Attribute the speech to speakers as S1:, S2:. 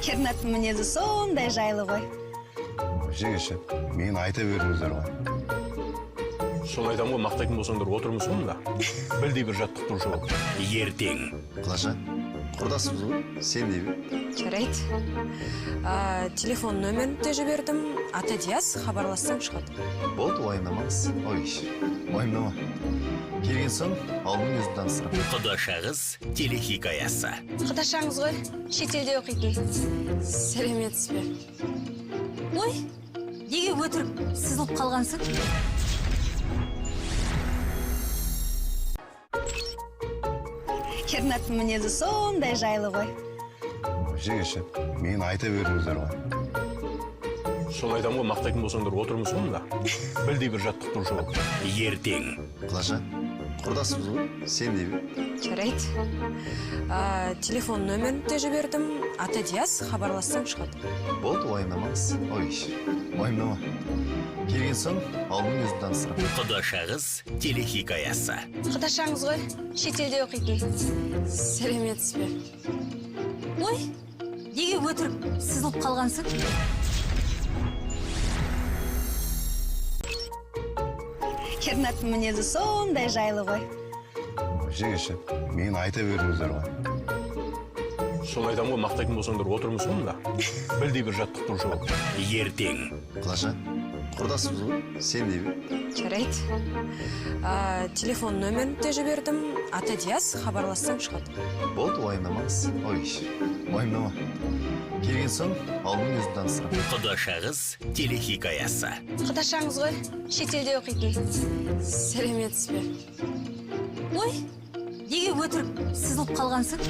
S1: Кернаттың мінезі сондай жайлы ғой.
S2: Жеңеше, мен айта беріңіздер ғой.
S3: Сол айтам ғой, мақтайтын болсаңдар отырмыз сонда. Білдей бір жаттықтырушы бол.
S4: Ертең.
S2: Қылаша, құрдасымыз ғой, сен дей бер.
S5: Жарайды. Телефон нөмірін те жібердім. Аты Диас, хабарлассаң шығады.
S2: Болды, уайымдамаңыз. Ой, уайымдама. Келген соң, алдын өзін таныстырам.
S4: Құдашағыз телехикаясы.
S1: Құдашаңыз ғой, шетелде оқитын.
S5: Сәлеметсіз бе?
S1: Ой, неге өтірік сызылып қалғансың? Кернаттың мінезі сондай жайлы ғой.
S2: Жеңеше, мен айта беріңіздер ғой.
S3: Сол айтам ғой, мақтайтын болсаңдар отырмыз сонда. Білдей бір жаттықтырушы бол.
S4: Ертең.
S2: Қылаша, құрдасымыз ғой, сен дей бер.
S5: Жарайды. Телефон нөмірін те жібердім. Аты Диас, хабарлассаң шығады.
S2: Болды, уайымдамаңыз. Ой, уайымдама. Келген соң, алдын өзін таныстырам.
S4: Құдашағыз телехикаясы.
S1: Құдашаңыз ғой, шетелде оқитын.
S5: Сәлеметсіз бе?
S1: Ой, неге өтірік сызылып қалғансың? Кернаттың мінезі сондай жайлы ғой.
S2: Жеңеше, мен айта беріңіздер ғой.
S3: Сол айтам ғой, мақтайтын болсаңдар отырмыз сонда. Білдей бір жаттықтырушы бол.
S4: Ертең.
S2: Қылаша, құрдасымыз ғой, сен дей бер.
S5: Жарайды. Телефон нөмірін те жібердім. Аты Диас, хабарлассаң шығады.
S2: Болды, уайымдамаңыз. Ой, уайымдама. Келген соң, алдын өзін таныстырам.
S4: Құдашағыз телехикаясы.
S1: Құдашаңыз ғой, шетелде оқитын.
S5: Сәлеметсіз бе?
S1: Ой, неге өтірік сызылып қалғансың?